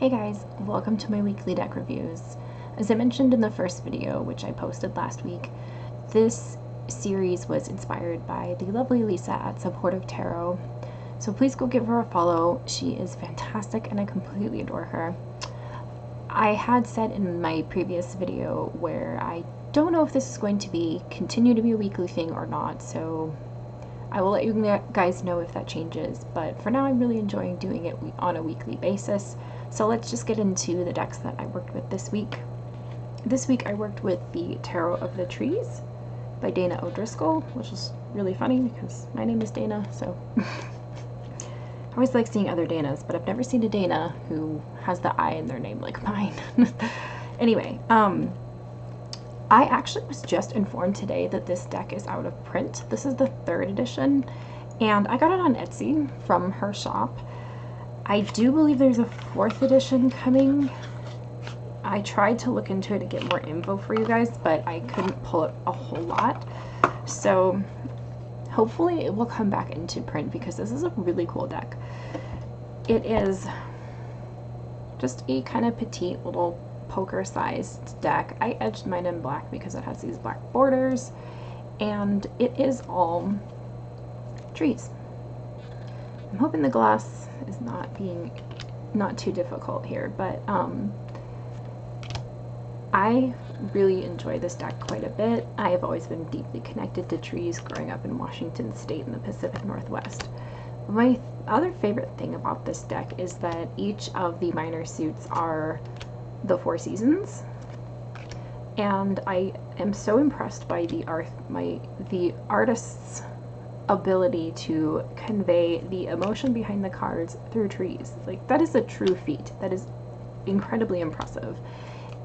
Hey guys, welcome to my weekly deck reviews. As I mentioned in the first video, which I posted last week, this series was inspired by the lovely Lisa at SupportiveTarot. So please go give her a follow. She is fantastic and I completely adore her. I had said in my previous video where I don't know if this is going to continue to be a weekly thing or not, so I will let you guys know if that changes, but for now I'm really enjoying doing it on a weekly basis. So let's just get into the decks that I worked with this week. This week I worked with the Tarot of the Trees by Dana O'Driscoll, which is really funny because my name is Dana, so I always like seeing other Danas, but I've never seen a Dana who has the I in their name like mine. Anyway, I actually was just informed today that this deck is out of print. This is the 3rd edition, and I got it on Etsy from her shop. I do believe there's a 4th edition coming. I tried to look into it to get more info for you guys, but I couldn't pull it a whole lot. So hopefully it will come back into print because this is a really cool deck. It is just a kind of petite little poker-sized deck. I edged mine in black because it has these black borders, and it is all trees. I'm hoping the glass is not too difficult here, but I really enjoy this deck quite a bit. I have always been deeply connected to trees growing up in Washington State in the Pacific Northwest. My other favorite thing about this deck is that each of the minor suits are the 4 seasons, and I am so impressed by the artist's ability to convey the emotion behind the cards through trees. Like, that is a true feat. That is incredibly impressive,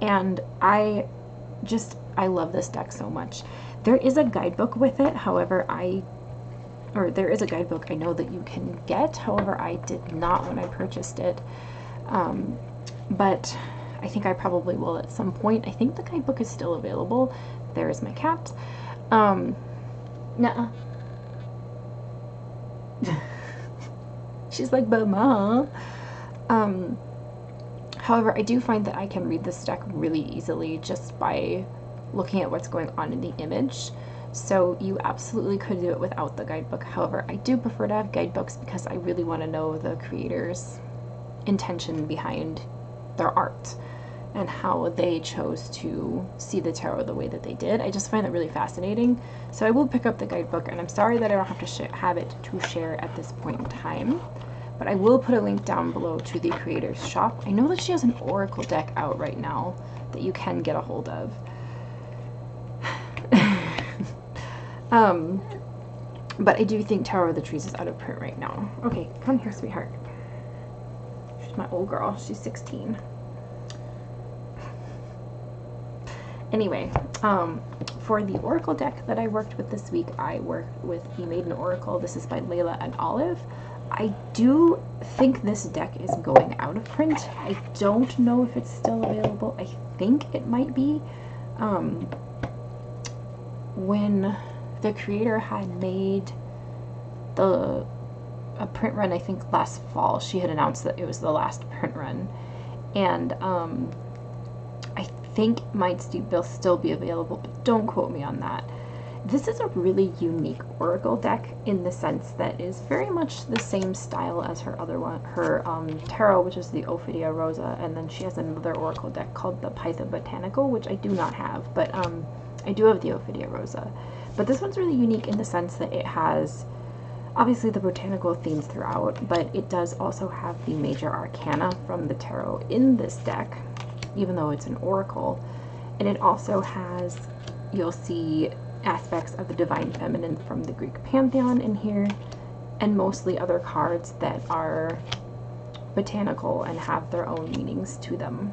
and I love this deck so much. There is a guidebook with it, however there is a guidebook I know that you can get, however I did not when I purchased it, but I think I probably will at some point. I think the guidebook is still available. There's my cat. Nuh-uh. She's like, but Mom. However, I do find that I can read this deck really easily just by looking at what's going on in the image. So you absolutely could do it without the guidebook. However, I do prefer to have guidebooks because I really want to know the creator's intention behind their art and how they chose to see the tarot the way that they did. I just find that really fascinating. So I will pick up the guidebook, and I'm sorry that I don't have to have it to share at this point in time, but I will put a link down below to the creator's shop. I know that she has an Oracle deck out right now that you can get a hold of. But I do think Tarot of the Trees is out of print right now. Okay, come here, sweetheart. She's my old girl. She's 16. Anyway, for the Oracle deck that I worked with this week, I worked with the Maiden Oracle. This is by Layla and Olive. I do think this deck is going out of print. I don't know if it's still available. I think it might be. When the creator had made a print run, I think last fall, she had announced that it was the last print run, and I think it might still be available, but don't quote me on that. This is a really unique Oracle deck in the sense that it is very much the same style as her other one, her tarot, which is the Ophidia Rosa, and then she has another Oracle deck called the Python Botanical, which I do not have, but I do have the Ophidia Rosa. But this one's really unique in the sense that it has obviously the botanical themes throughout, but it does also have the major arcana from the tarot in this deck, even though it's an oracle. And it also has, you'll see aspects of the divine feminine from the Greek pantheon in here, and mostly other cards that are botanical and have their own meanings to them.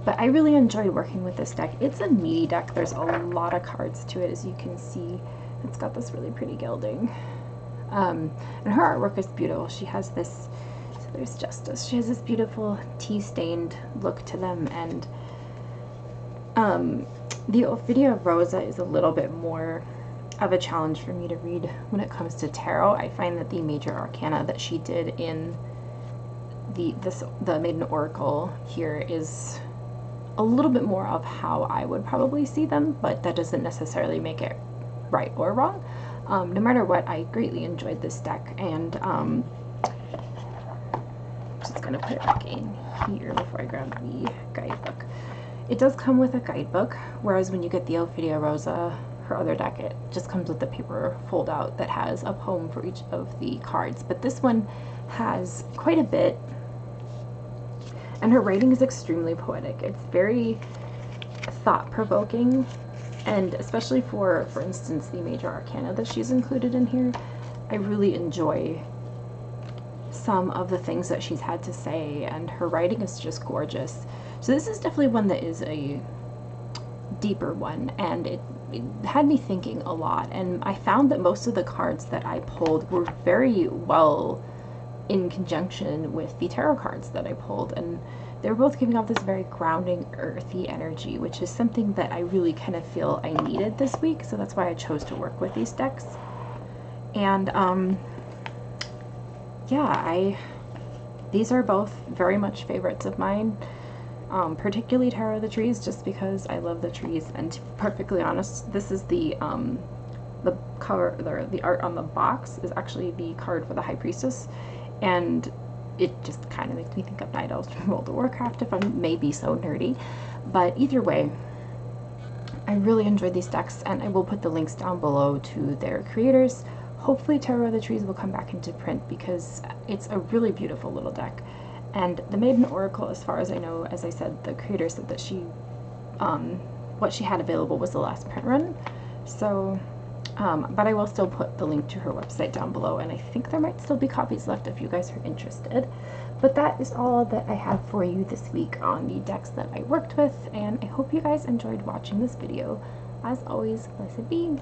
But I really enjoyed working with this deck. It's a meaty deck. There's a lot of cards to it, as you can see. It's got this really pretty gilding. And her artwork is beautiful. She has this, so there's Justice. She has this beautiful tea-stained look to them, and the Ophidia Rosa is a little bit more of a challenge for me to read when it comes to tarot. I find that the major arcana that she did in the Maiden Oracle here is a little bit more of how I would probably see them, but that doesn't necessarily make it right or wrong. No matter what, I greatly enjoyed this deck, and I'm just gonna put it back in here before I grab the guidebook. It does come with a guidebook, whereas when you get the Ophidia Rosa, her other deck, it just comes with the paper fold out that has a poem for each of the cards. But this one has quite a bit, and her writing is extremely poetic. It's very thought-provoking, and especially for instance, the major arcana that she's included in here, I really enjoy some of the things that she's had to say, and her writing is just gorgeous. So this is definitely one that is a deeper one, and it had me thinking a lot, and I found that most of the cards that I pulled were very well in conjunction with the tarot cards that I pulled, and they were both giving off this very grounding, earthy energy, which is something that I really kind of feel I needed this week, so that's why I chose to work with these decks. And yeah, these are both very much favorites of mine, particularly Tarot of the Trees, just because I love the trees, and to be perfectly honest, this is the cover, the art on the box is actually the card for the High Priestess, and it just kind of makes me think of Night Elves from World of Warcraft, if I may be so nerdy. But either way, I really enjoyed these decks, and I will put the links down below to their creators. Hopefully Tarot of the Trees will come back into print, because it's a really beautiful little deck. And the Maiden Oracle, as far as I know, as I said, the creator said that she, what she had available was the last print run. So, but I will still put the link to her website down below, and I think there might still be copies left if you guys are interested. But that is all that I have for you this week on the decks that I worked with, and I hope you guys enjoyed watching this video. As always, blessed be.